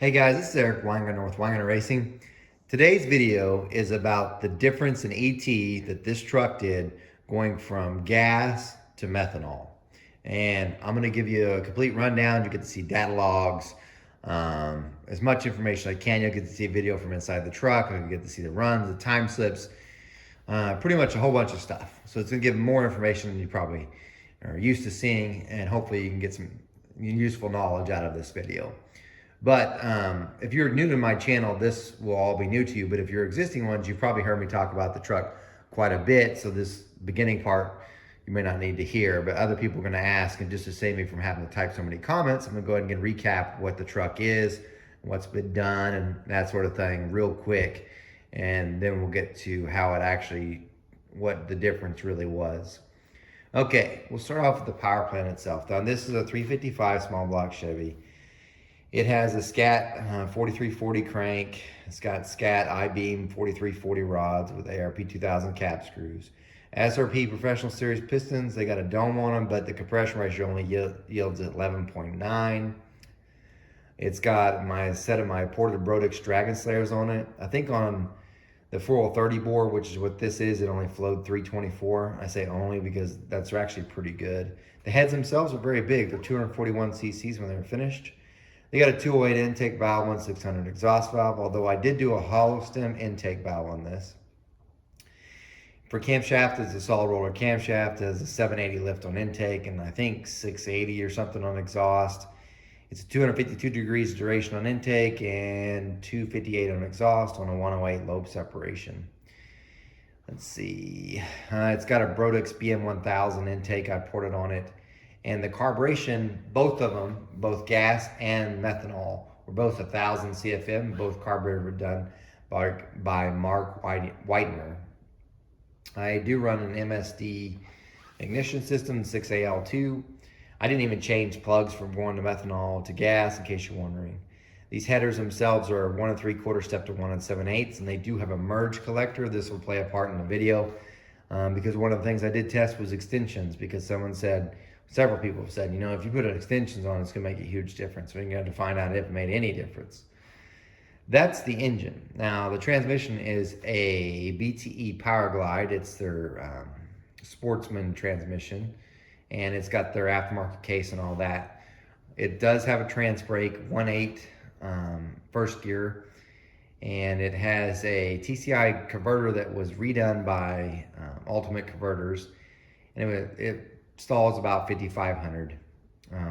Hey guys, this is Eric Weingart with Weingart Racing. Today's video is about the difference in ET that this truck did going from gas to methanol. And I'm going to give you a complete rundown. You get to see data logs, as much information I can. You'll get to see a video from inside the truck. You'll get to see the runs, the time slips, pretty much a whole bunch of stuff. So it's going to give more information than you probably are used to seeing, and hopefully you can get some useful knowledge out of this video. But if you're new to my channel, this will all be new to you. But if you're existing ones, you've probably heard me talk about the truck quite a bit. So this beginning part, you may not need to hear, but other people are gonna ask, and just to save me from having to type so many comments, I'm gonna go ahead and recap what the truck is, what's been done, and that sort of thing real quick. And then we'll get to how it actually, what the difference really was. Okay, we'll start off with the power plant itself. Now this is a 355 small block Chevy. It has a SCAT 4340 crank. It's got SCAT I-beam 4340 rods with ARP 2000 cap screws. SRP Professional Series pistons. They got a dome on them, but the compression ratio only yields at 11.9. It's got my set of my ported Brodix Dragon Slayers on it. I think on the 4030 board, which is what this is, it only flowed 324. I say only because that's actually pretty good. The heads themselves are very big. They're 241 cc's when they're finished. They got a 208 intake valve, 1600 exhaust valve, although I did do a hollow stem intake valve on this. For camshaft, it's a solid roller camshaft. It has a 780 lift on intake and I think 680 or something on exhaust. It's a 252 degrees duration on intake and 258 on exhaust on a 108 lobe separation. Let's see. It's got a Brodix BM1000 intake. I ported on it. And the carburation, both of them, both gas and methanol, were both 1000 CFM. Both carburetors were done by Mark Widener. I do run an MSD ignition system, 6AL2. I didn't even change plugs from going to methanol to gas, in case you're wondering. These headers themselves are 1 3/4 step to 1 7/8, and they do have a merge collector. This will play a part in the video because one of the things I did test was extensions, because someone said, several people have said, you know, if you put extensions on, it's gonna make a huge difference. We're gonna have to find out if it made any difference. That's the engine. Now, the transmission is a BTE Power Glide. It's their Sportsman transmission, and it's got their aftermarket case and all that. It does have a trans brake, 1/8 first gear, and it has a TCI converter that was redone by Ultimate Converters, and it stalls about 5,500.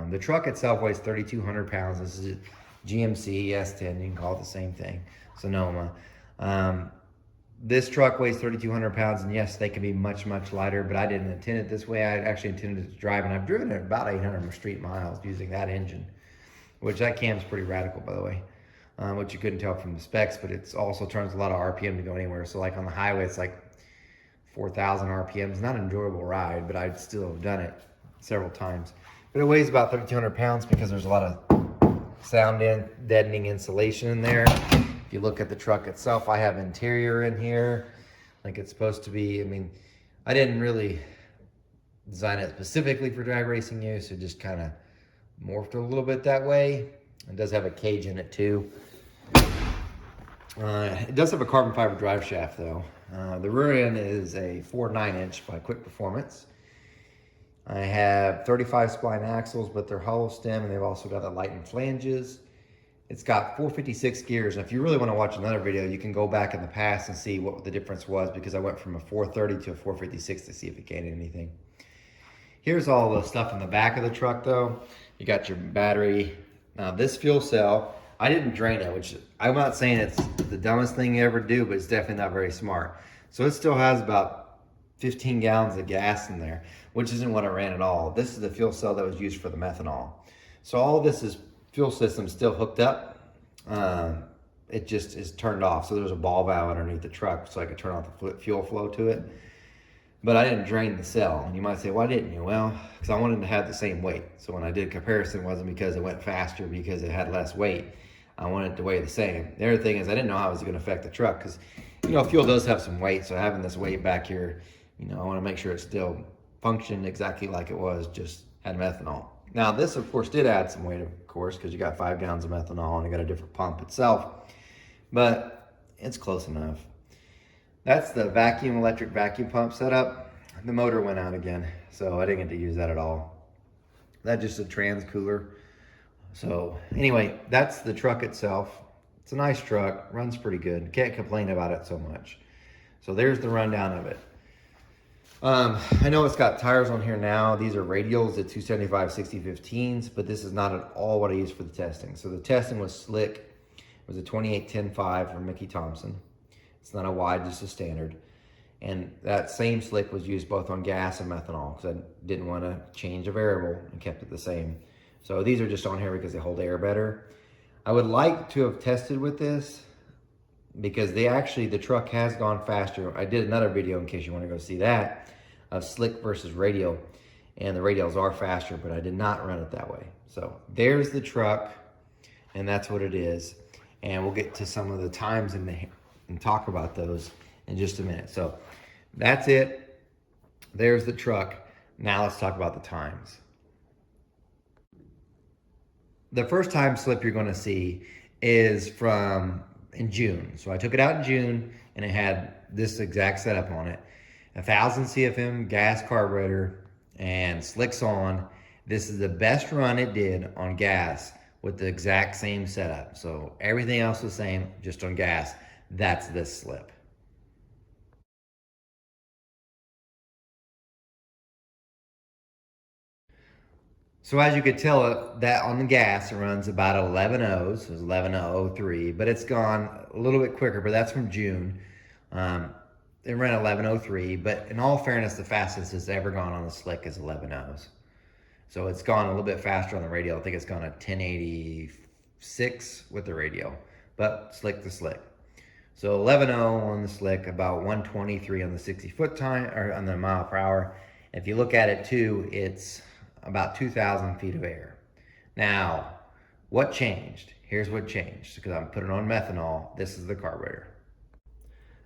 The truck itself weighs 3,200 pounds. This is a GMC S10, you can call it the same thing, Sonoma. This truck weighs 3,200 pounds, and yes, they can be much, much lighter, but I didn't intend it this way. I actually intended it to drive, and I've driven it about 800 street miles using that engine, which that cam's pretty radical, by the way, which you couldn't tell from the specs, but it also turns a lot of RPM to go anywhere. So like on the highway, it's like 4,000 RPMs. Not an enjoyable ride, but I'd still have done it several times. But it weighs about 3,200 pounds because there's a lot of sound deadening insulation in there. If you look at the truck itself, I have interior in here like it's supposed to be. I mean, I didn't really design it specifically for drag racing use. It just kind of morphed a little bit that way. It does have a cage in it too. It does have a carbon fiber drive shaft though. The rear end is a 4.9" by Quick Performance. I have 35 spline axles, but they're hollow stem, and they've also got the Latent flanges. It's got 456 gears. And if you really want to watch another video, you can go back in the past and see what the difference was, because I went from a 430 to a 456 to see if it gained anything. Here's all the stuff in the back of the truck though. You got your battery. Now this fuel cell, I didn't drain it, which I'm not saying it's the dumbest thing you ever do, but it's definitely not very smart. So it still has about 15 gallons of gas in there, which isn't what I ran at all. This is the fuel cell that was used for the methanol. So all of this is fuel system still hooked up. It just is turned off. So there's a ball valve underneath the truck so I could turn off the fuel flow to it. But I didn't drain the cell. And you might say, why didn't you? Well, because I wanted to have the same weight. So when I did comparison, it wasn't because it went faster, because it had less weight. I wanted it to weigh the same. The other thing is I didn't know how it was going to affect the truck, because, you know, fuel does have some weight. So having this weight back here, you know, I want to make sure it still functioned exactly like it was, just had methanol. Now this, of course, did add some weight of course, because you got 5 gallons of methanol and you got a different pump itself, but it's close enough. That's the electric vacuum pump setup. The motor went out again, so I didn't get to use that at all. That's just a trans cooler. So anyway, that's the truck itself. It's a nice truck, runs pretty good. Can't complain about it so much. So there's the rundown of it. I know it's got tires on here now. These are radials, the 275 60-15s, but this is not at all what I used for the testing. So the testing was slick. It was a 28-10-5 from Mickey Thompson. It's not a wide, just a standard. And that same slick was used both on gas and methanol because I didn't want to change a variable and kept it the same. So these are just on here because they hold air better. I would like to have tested with this because the truck has gone faster. I did another video in case you want to go see that of slick versus radial, and the radials are faster, but I did not run it that way. So there's the truck, and that's what it is. And we'll get to some of the times and talk about those in just a minute. So that's it. There's the truck. Now let's talk about the times. The first time slip you're going to see is from in June. So I took it out in June and it had this exact setup on it. 1,000 CFM gas carburetor and slicks on. This is the best run it did on gas with the exact same setup. So everything else was the same, just on gas. That's this slip. So as you could tell, that on the gas, it runs about 11 O's. It was 11.03, but it's gone a little bit quicker, but that's from June. It ran 11.03, but in all fairness, the fastest it's ever gone on the slick is 11 O's. So it's gone a little bit faster on the radial. I think it's gone at 1086 with the radial, but slick to slick. So 11.0 on the slick, about 123 on the 60-foot time, or on the mile per hour. If you look at it too, it's about 2,000 feet of air. Now, what changed? Here's what changed, because I'm putting on methanol. This is the carburetor.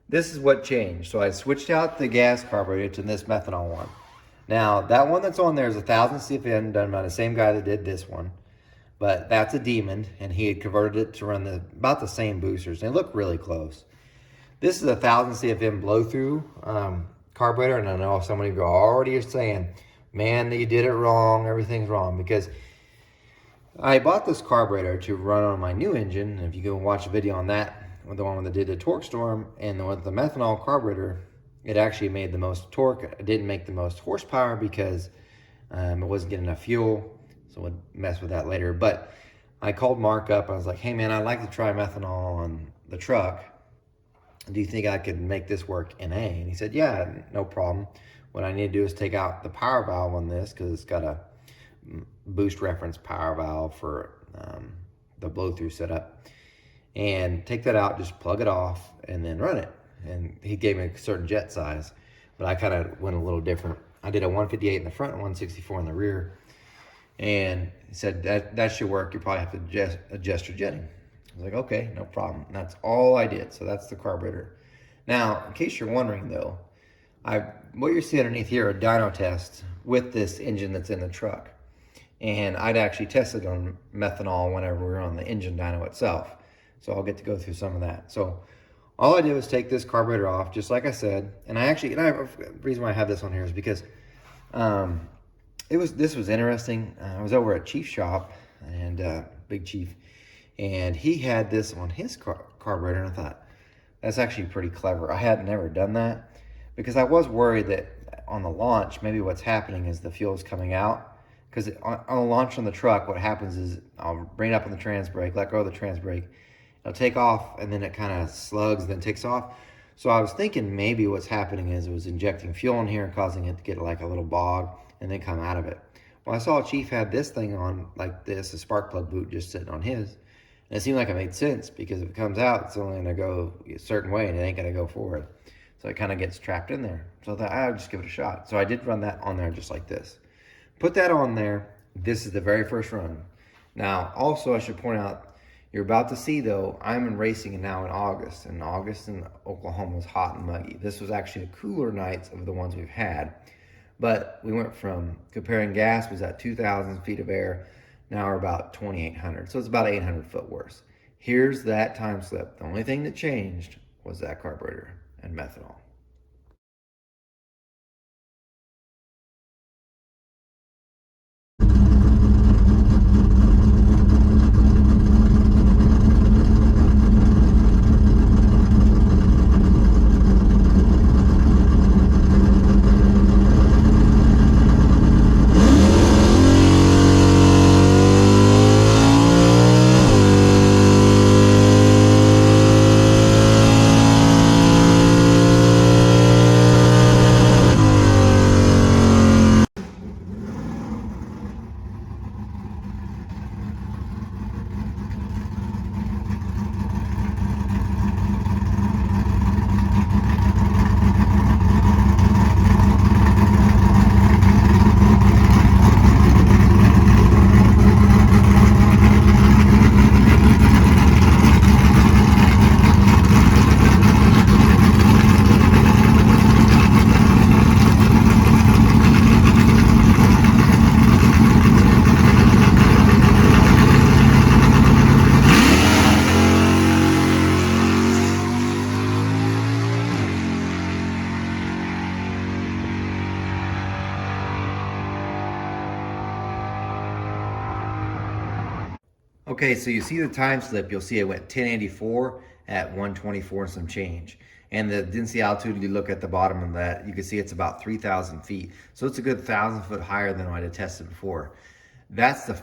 This is what changed. So I switched out the gas carburetor to this methanol one. Now, that one that's on there is 1,000 CFM, done by the same guy that did this one. But that's a Demon, and he had converted it to run about the same boosters. They look really close. This is a 1,000 CFM blow-through carburetor, and I know somebody already is saying, man, you did it wrong, everything's wrong, because I bought this carburetor to run on my new engine, and if you go watch a video on that, with the one that did the torque storm, and with the methanol carburetor, it actually made the most torque. It didn't make the most horsepower because it wasn't getting enough fuel, so we'll mess with that later. But I called Mark up, I was like, hey man, I'd like to try methanol on the truck. Do you think I could make this work NA? And he said, yeah, no problem. What I need to do is take out the power valve on this because it's got a boost reference power valve for the blow-through setup. And take that out, just plug it off, and then run it. And he gave me a certain jet size, but I kind of went a little different. I did a 158 in the front and 164 in the rear. And he said, that should work. You probably have to adjust your jetting. I was like, okay, no problem. And that's all I did. So that's the carburetor. Now, in case you're wondering though, what you're seeing underneath here are dyno tests with this engine that's in the truck. And I'd actually tested on methanol whenever we were on the engine dyno itself. So I'll get to go through some of that. So all I did was take this carburetor off, just like I said. And the reason why I have this on here is because this was interesting. I was over at Chief's shop, and Big Chief, and he had this on his carburetor, and I thought, that's actually pretty clever. I had never done that because I was worried that on the launch, maybe what's happening is the fuel's coming out. Because on the launch on the truck, what happens is I'll bring it up on the trans brake, let go of the trans brake, it'll take off, and then it kind of slugs, then takes off. So I was thinking maybe what's happening is it was injecting fuel in here, causing it to get like a little bog, and then come out of it. Well, I saw Chief had this thing on like this, a spark plug boot just sitting on his. And it seemed like it made sense because if it comes out, it's only going to go a certain way and it ain't going to go forward. So it kind of gets trapped in there. So I thought, I'll just give it a shot. So I did run that on there just like this. Put that on there. This is the very first run. Now, also I should point out, you're about to see though, I'm in racing now in August. And August in Oklahoma was hot and muggy. This was actually the cooler nights of the ones we've had. But we went from comparing gas was at 2,000 feet of air now are about 2,800. So it's about 800 foot worse. Here's that time slip. The only thing that changed was that carburetor and methanol. Okay, so you see the time slip, you'll see it went 1084 at 124 and some change. And the density altitude, you look at the bottom of that, you can see it's about 3,000 feet. So it's a good 1,000 foot higher than I had tested before. That's the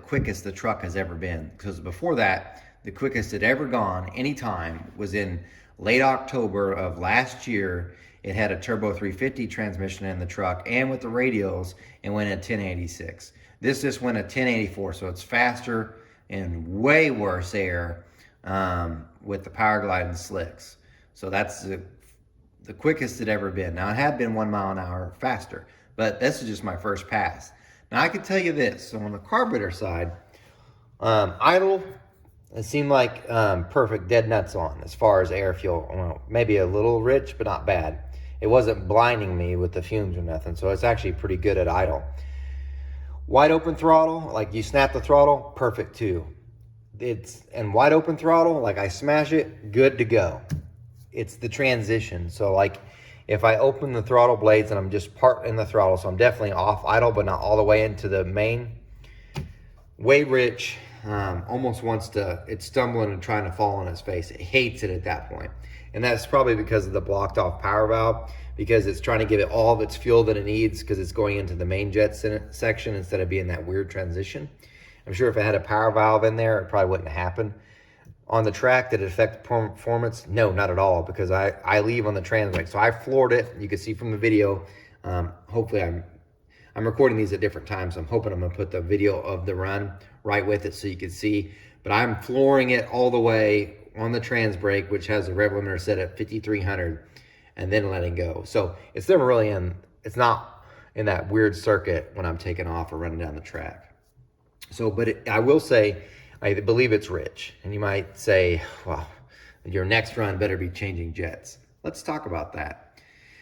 quickest the truck has ever been. Because before that, the quickest it ever gone anytime was in late October of last year. It had a turbo 350 transmission in the truck and with the radials, and went at 1086. This just went at 1084, so it's faster and way worse air with the power glide and slicks. So that's the quickest it ever been. Now it had been 1 mile an hour faster, but this is just my first pass. Now I can tell you this, so on the carburetor side, idle, it seemed like perfect, dead nuts on as far as air fuel. Well, maybe a little rich, but not bad. It wasn't blinding me with the fumes or nothing, so it's actually pretty good at idle. Wide open throttle, like you snap the throttle, perfect too. And wide open throttle, like I smash it, good to go. It's the transition. So like if I open the throttle blades and I'm just part in the throttle, so I'm definitely off idle, but not all the way into the main. Way rich, almost wants to, it's stumbling and trying to fall on its face. It hates it at that point. And that's probably because of the blocked off power valve, because it's trying to give it all of its fuel that it needs because it's going into the main jet section instead of being that weird transition. I'm sure if it had a power valve in there, it probably wouldn't happen. On the track, did it affect performance? No, not at all, because I leave on the trans brake. So I floored it. You can see from the video. Hopefully I'm recording these at different times. So I'm hoping I'm gonna put the video of the run right with it so you can see. But I'm flooring it all the way on the trans brake, which has the rev limiter set at 5,300, and then letting go. So it's never really it's not in that weird circuit when I'm taking off or running down the track. So, but I will say, I believe it's rich. And you might say, well, your next run better be changing jets. Let's talk about that.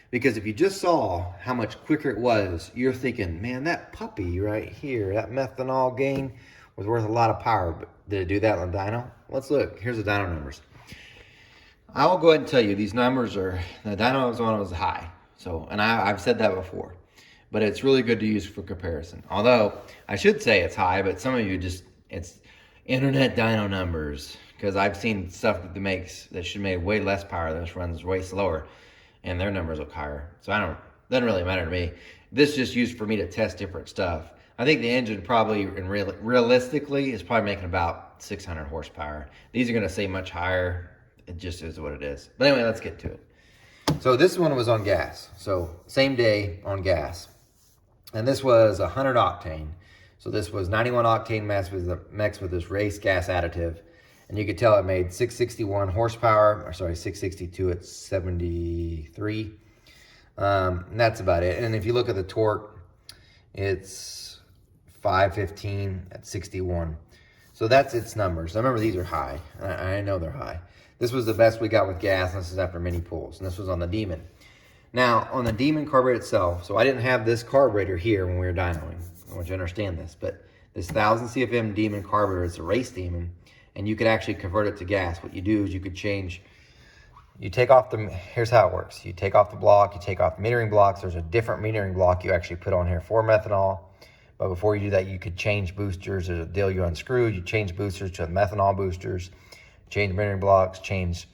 Because if you just saw how much quicker it was, you're thinking, man, that puppy right here, that methanol gain was worth a lot of power. But did it do that on the dyno? Let's look. Here's the dyno numbers. I will go ahead and tell you these numbers are, the dyno was high. So, and I've said that before, but it's really good to use for comparison. Although I should say it's high, but some of you it's internet dyno numbers, because I've seen stuff that should make way less power that runs way slower, and their numbers look higher. So doesn't really matter to me. This is just used for me to test different stuff. I think the engine probably, realistically, is probably making about 600 horsepower. These are gonna say much higher. It just is what it is. But anyway, let's get to it. So this one was on gas. So same day on gas. And this was 100 octane. So this was 91 octane mixed with this race gas additive. And you could tell it made 661 horsepower, or sorry, 662 at 73. And that's about it. And if you look at the torque, it's 515 at 61. So that's its numbers. I remember these are high. I know they're high. This was the best we got with gas, and this is after many pulls. And this was on the Demon. Now, on the Demon carburetor itself, so I didn't have this carburetor here when we were dynoing. I want you to understand this, but This 1000 CFM Demon carburetor is a race Demon, and you could actually convert it to gas. What you do is you could change, you take off the, here's how it works. You take off the block, you take off metering blocks. There's a different metering block you actually put on here for methanol. But before you do that, you could change boosters. There's a deal you unscrew. You change boosters to methanol boosters, change metering blocks, change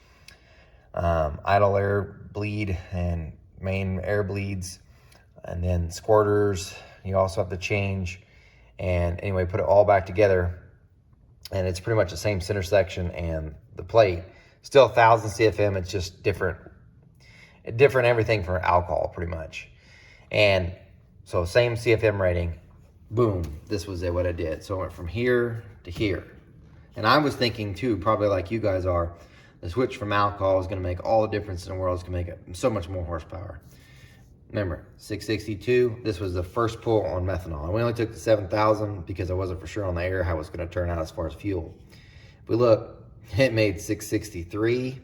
idle air bleed and main air bleeds, and then squirters you also have to change. And anyway, put it all back together, and it's pretty much the same center section and the plate. Still 1000 CFM, it's just different everything from alcohol pretty much. And so same CFM rating, boom, this was what I did. So I went from here to here. And I was thinking too, probably like you guys are, the switch from alcohol is gonna make all the difference in the world. It's gonna make it so much more horsepower. Remember, 662, this was the first pull on methanol. We only took the 7,000 because I wasn't for sure on the air how it was gonna turn out as far as fuel. If we look, it made 663.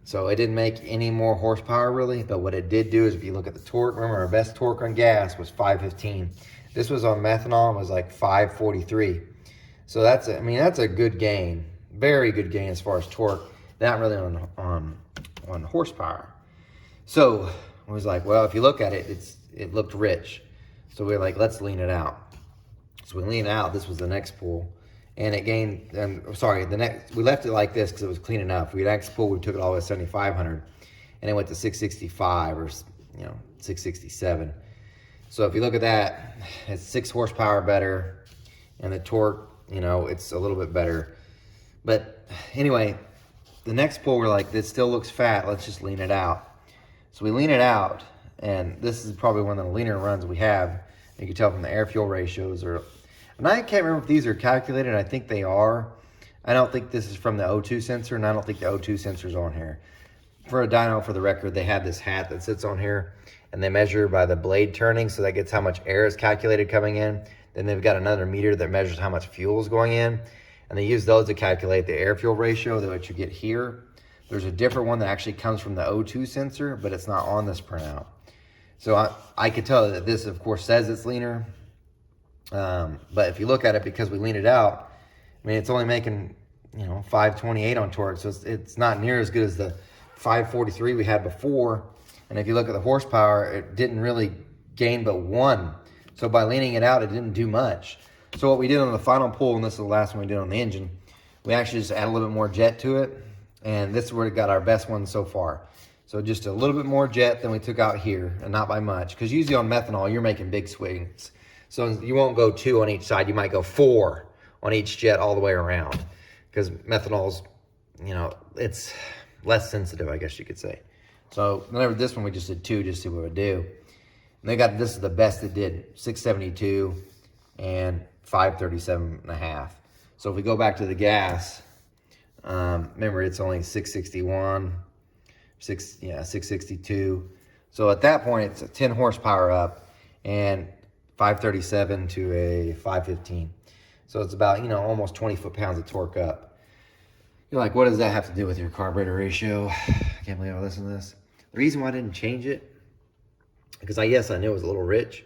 So it didn't make any more horsepower really, but what it did do is if you look at the torque, remember our best torque on gas was 515. This was on methanol, it was like 543. So that's a good gain, very good gain as far as torque, not really on horsepower. So I was like, well, if you look at it, it looked rich. So we were like, let's lean it out. So we leaned it out, this was the next pull, and it gained, we left it like this because it was clean enough. We next pull, we took it all the way to 7,500, and it went to 665 or 667. So if you look at that, it's 6 horsepower better, and the torque, it's a little bit better. But anyway, the next pull, we're like, this still looks fat, let's just lean it out. So we lean it out, and this is probably one of the leaner runs we have. You can tell from the air-fuel ratios. And I can't remember if these are calculated. I think they are. I don't think this is from the O2 sensor, and I don't think the O2 sensor's on here. For a dyno, for the record, they have this hat that sits on here, and they measure by the blade turning, so that gets how much air is calculated coming in. Then they've got another meter that measures how much fuel is going in, and they use those to calculate the air-fuel ratio that you get here. There's a different one that actually comes from the O2 sensor, but it's not on this printout. So I could tell that this, of course, says it's leaner. But if you look at it, because we leaned it out, it's only making, 528 on torque. So it's not near as good as the 543 we had before. And if you look at the horsepower, it didn't really gain but 1. So by leaning it out, it didn't do much. So what we did on the final pull, and this is the last one we did on the engine, we actually just add a little bit more jet to it. And this is where it got our best one so far. So just a little bit more jet than we took out here, and not by much. Because usually on methanol, you're making big swings. So you won't go 2 on each side. You might go 4 on each jet all the way around. Because methanol's, it's less sensitive, I guess you could say. So whenever this one, we just did 2 just to see what it would do. And they got, this is the best it did, 672 and 537.5. So if we go back to the gas, remember it's only 661, 662. So at that point, it's a 10 horsepower up and 537 to a 515. So it's about, almost 20 foot-pounds of torque up. You're like, what does that have to do with your carburetor ratio? I can't believe I listened to this. The reason why I didn't change it, because I knew it was a little rich,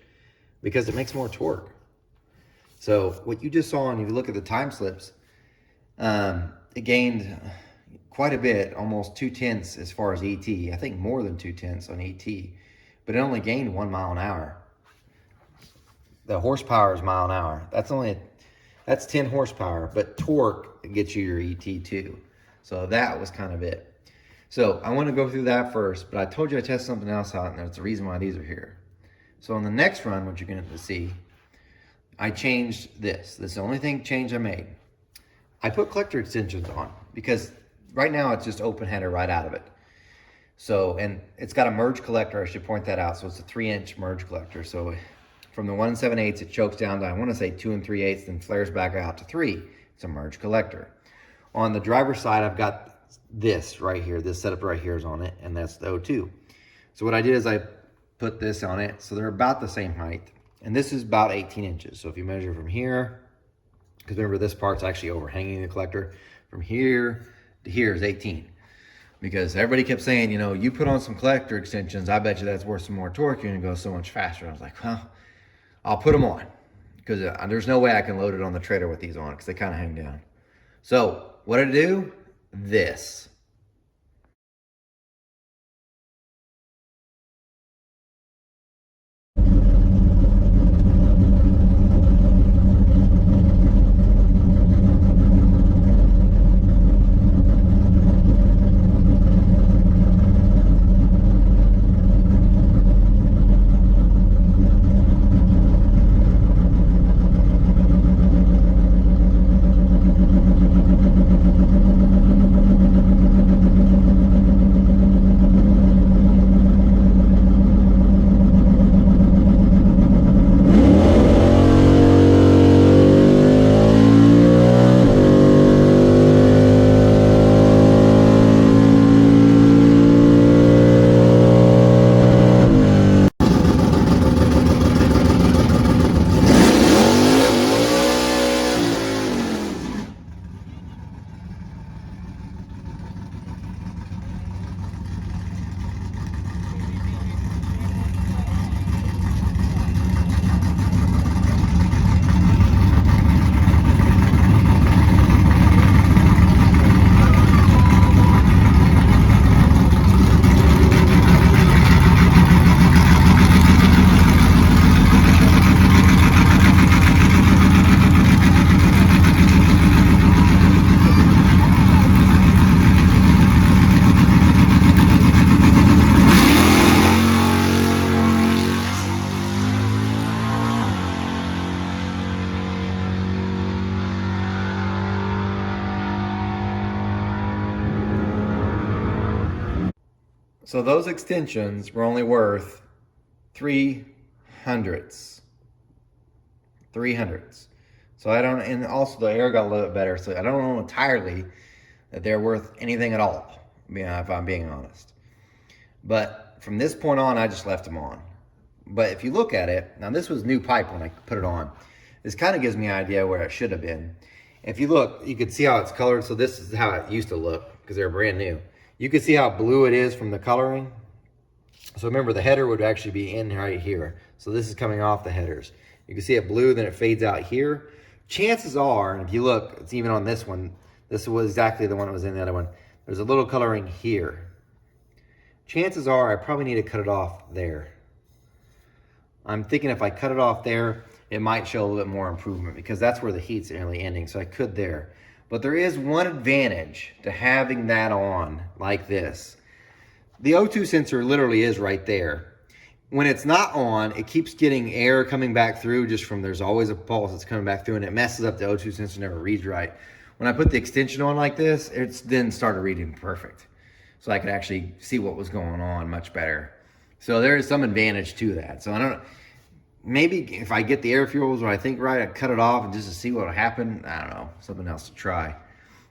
because it makes more torque. So what you just saw, and if you look at the time slips, it gained quite a bit, almost 2/10 as far as ET. I think more than 2/10 on ET, but it only gained 1 mile an hour. The horsepower is mile an hour. That's 10 horsepower, but torque gets you your ET too. So that was kind of it. So I want to go through that first, but I told you I tested something else out, and that's the reason why these are here. So on the next run, what you're going to see, I changed this. This is the only change I made. I put collector extensions on because right now it's just open header right out of it. So, and it's got a merge collector, I should point that out. So it's a 3-inch merge collector. So from the 1 7/8, it chokes down to, I want to say 2 3/8, then flares back out to 3. It's a merge collector. On the driver's side, I've got this right here. This setup right here is on it, and that's the O2. So what I did is I put this on it. So they're about the same height. And this is about 18 inches. So if you measure from here, because remember this part's actually overhanging the collector, from here to here is 18. Because everybody kept saying, you put on some collector extensions, I bet you that's worth some more torque, you're gonna go so much faster. I was like, well, I'll put them on. because there's no way I can load it on the trailer with these on because they kind of hang down. So what did I do? This. So those extensions were only worth 300ths. 300ths. So I don't, and also the air got a little bit better. So I don't know entirely that they're worth anything at all, if I'm being honest. But from this point on, I just left them on. But if you look at it, now this was new pipe when I put it on. This kind of gives me an idea where it should have been. If you look, you can see how it's colored. So this is how it used to look because they're brand new. You can see how blue it is from the coloring. So remember, the header would actually be in right here. So this is coming off the headers. You can see it blue, then it fades out here. Chances are, and if you look, it's even on this one. This was exactly the one that was in the other one. There's a little coloring here. Chances are I probably need to cut it off there. I'm thinking if I cut it off there, it might show a little bit more improvement because that's where the heat's really ending. So I could there. But there is one advantage to having that on like this. The O2 sensor literally is right there. When it's not on, it keeps getting air coming back through just from, there's always a pulse that's coming back through and it messes up the O2 sensor, never reads right. When I put the extension on like this, it's then started reading perfect. So I could actually see what was going on much better. So there is some advantage to that. So I don't, maybe if I get the air fuels or I think right, I'd cut it off and just to see what will happen. I don't know, something else to try.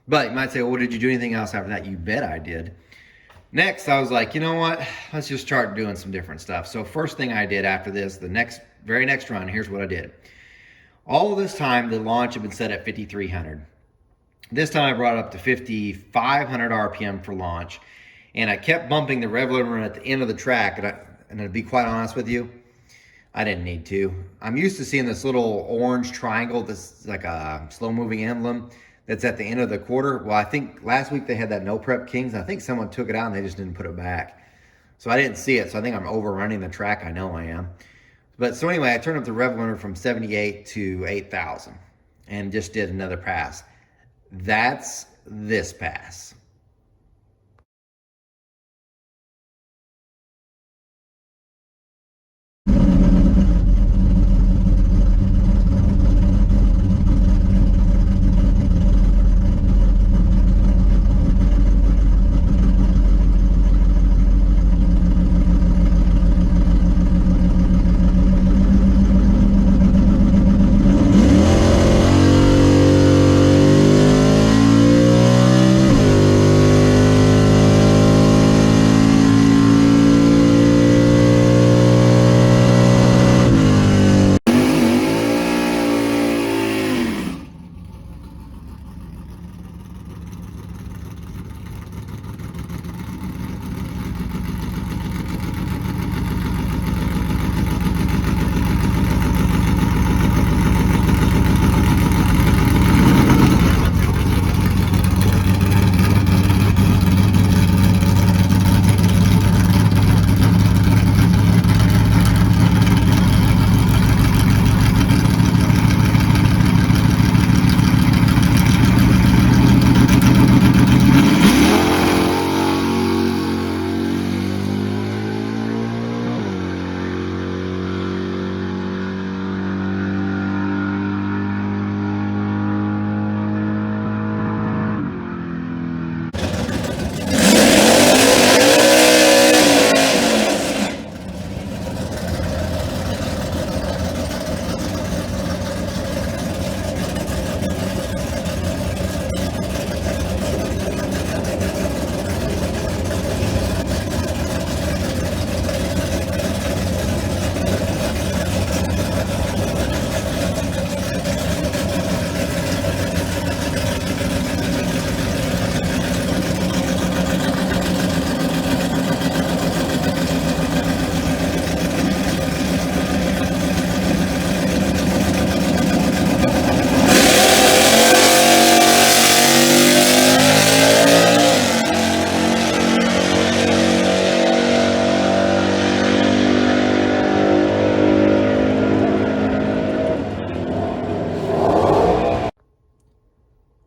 But you might say, well, did you do anything else after that? You bet I did. Next, I was like, you know what? Let's just start doing some different stuff. So first thing I did after this, very next run, here's what I did. All of this time, the launch had been set at 5,300. This time I brought it up to 5,500 RPM for launch. And I kept bumping the rev limiter at the end of the track. And to be quite honest with you, I didn't need to. I'm used to seeing this little orange triangle, this like a slow moving emblem that's at the end of the quarter. Well, I think last week they had that No Prep Kings. I think someone took it out and they just didn't put it back. So I didn't see it. So I think I'm overrunning the track. I know I am. But so anyway, I turned up the rev limiter from 78 to 8,000 and just did another pass. That's this pass.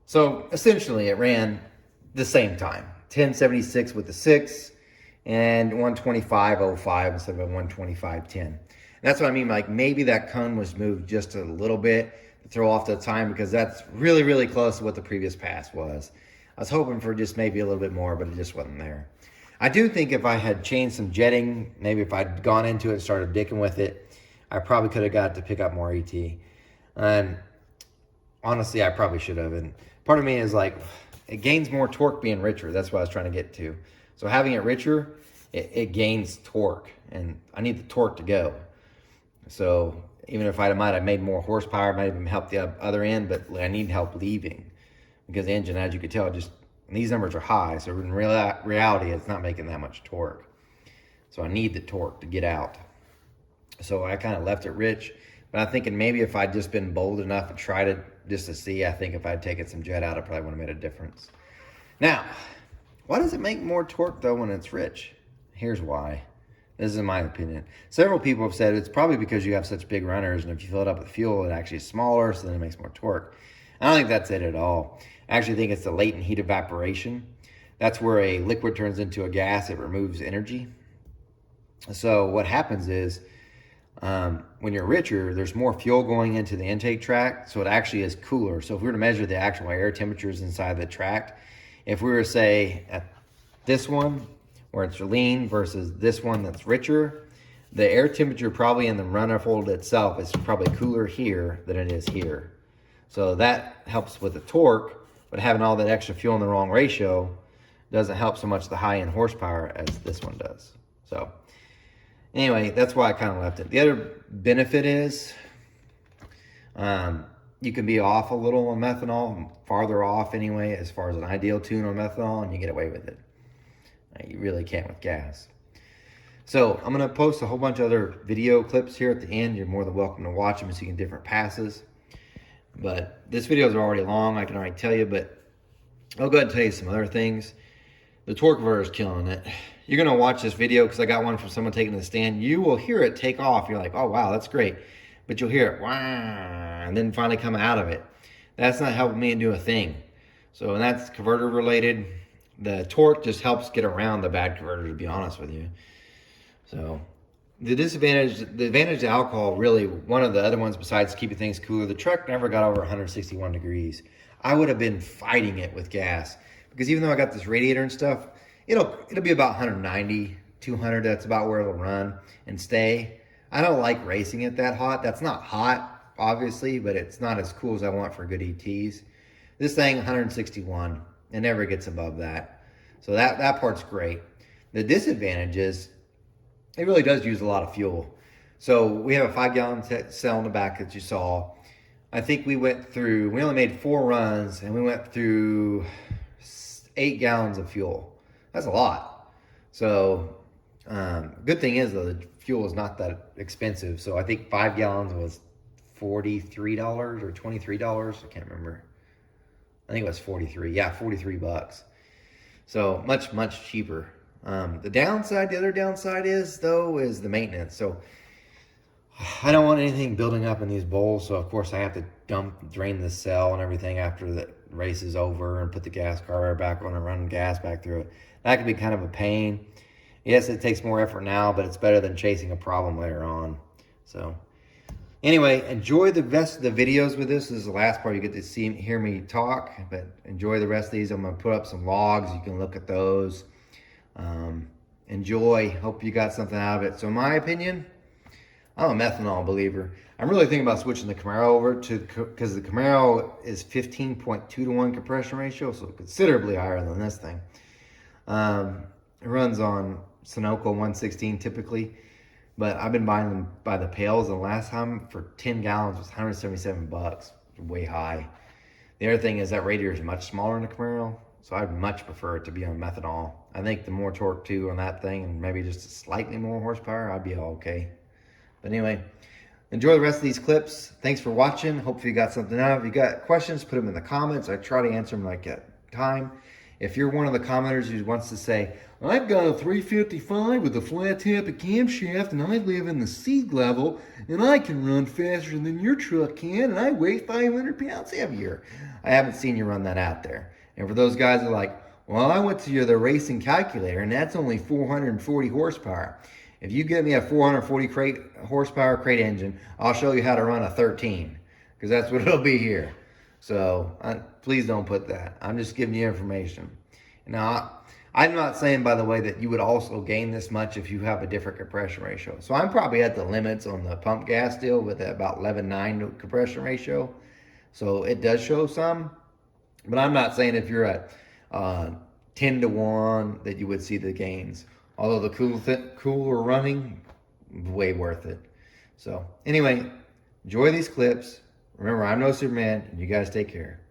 So essentially it ran the same time, 1076 with the 6 and 125.05 instead of a 125.10. And that's what I mean, like maybe that cone was moved just a little bit to throw off the time, because that's really, really close to what the previous pass was. I was hoping for just maybe a little bit more, but it just wasn't there. I do think if I had changed some jetting, maybe if I'd gone into it and started dicking with it, I probably could have got to pick up more ET. And honestly, I probably should have. And part of me is like, it gains more torque being richer. That's what I was trying to get to. So having it richer, it gains torque, and I need the torque to go. So even if I might have made more horsepower, it might even help the other end, but I need help leaving, because the engine, as you can tell, just these numbers are high. So in reality, it's not making that much torque. So I need the torque to get out. So I kind of left it rich, but I'm thinking maybe if I'd just been bold enough and tried it just to see, I think if I'd taken some jet out, it probably would have made a difference. Now, why does it make more torque though when it's rich? Here's why. This is my opinion. Several people have said it's probably because you have such big runners, and if you fill it up with fuel, it actually is smaller, so then it makes more torque. I don't think that's it at all. I actually think it's the latent heat evaporation. That's where a liquid turns into a gas. It removes energy. So what happens is, when you're richer, there's more fuel going into the intake tract, so it actually is cooler. So if we were to measure the actual air temperatures inside the tract, if we were to say at this one, where it's lean, versus this one that's richer, the air temperature probably in the manifold itself is probably cooler here than it is here. So that helps with the torque, but having all that extra fuel in the wrong ratio doesn't help so much the high-end horsepower as this one does. So anyway, that's why I kind of left it. The other benefit is you can be off a little on methanol, farther off anyway, as far as an ideal tune on methanol, and you get away with it. You really can't with gas. So I'm going to post a whole bunch of other video clips here at the end. You're more than welcome to watch them so you can different passes. But this video is already long, I can already tell you, but I'll go ahead and tell you some other things. The torque converter is killing it. You're going to watch this video because I got one from someone taking the stand. You will hear it take off. You're like, oh, wow, that's great. But you'll hear it, wah, and then finally come out of it. That's not helping me do a thing. So, and that's converter related. The torque just helps get around the bad converter, to be honest with you. So the advantage of alcohol, really, one of the other ones besides keeping things cooler, the truck never got over 161 degrees. I would have been fighting it with gas, because even though I got this radiator and stuff, it'll be about 190, 200. That's about where it'll run and stay. I don't like racing it that hot. That's not hot, obviously, but it's not as cool as I want for good ETs. This thing, 161. It never gets above that. So that part's great. The disadvantage is it really does use a lot of fuel. So we have a 5-gallon cell in the back that you saw. I think we only made 4 runs, and we went through 8 gallons of fuel. That's a lot. So good thing is, though, the fuel is not that expensive. So I think 5 gallons was $43 or $23. I can't remember. I think it was 43. Yeah, 43 bucks. So much, much cheaper. The other downside is the maintenance. So I don't want anything building up in these bowls. So of course I have to drain the cell and everything after the race is over, and put the gas carburetor back on and run gas back through it. That can be kind of a pain. Yes, it takes more effort now, but it's better than chasing a problem later on. So anyway, enjoy the rest of the videos with this. This is the last part you get to hear me talk, but enjoy the rest of these. I'm going to put up some logs. You can look at those. Enjoy. Hope you got something out of it. So in my opinion, I'm a methanol believer. I'm really thinking about switching the Camaro over because the Camaro is 15.2 to 1 compression ratio, so considerably higher than this thing. It runs on Sunoco 116 typically, but I've been buying them by the pails, and the last time for 10 gallons was 177 bucks. Way high. The other thing is that radiator is much smaller in the Camaro, so I'd much prefer it to be on methanol. I think the more torque too on that thing, and maybe just slightly more horsepower, I'd be all okay. But anyway, enjoy the rest of these clips. Thanks for watching. Hopefully you got something out. If you got questions, put them in the comments. I try to answer them like at time. If you're one of the commenters who wants to say, I've got a 355 with a flat tap and camshaft and I live in the sea level and I can run faster than your truck can and I weigh 500 pounds heavier. I haven't seen you run that out there. And for those guys that are like, well, I went to the racing calculator and that's only 440 horsepower. If you give me a 440 horsepower crate engine, I'll show you how to run a 13 because that's what it'll be here. So please don't put that. I'm just giving you information. Now, I'm not saying, by the way, that you would also gain this much if you have a different compression ratio. So I'm probably at the limits on the pump gas still with about 11.9 compression ratio. So it does show some, but I'm not saying if you're at 10-to-1 that you would see the gains. Although the cooler running, way worth it. So anyway, enjoy these clips. Remember, I'm no Superman, and you guys take care.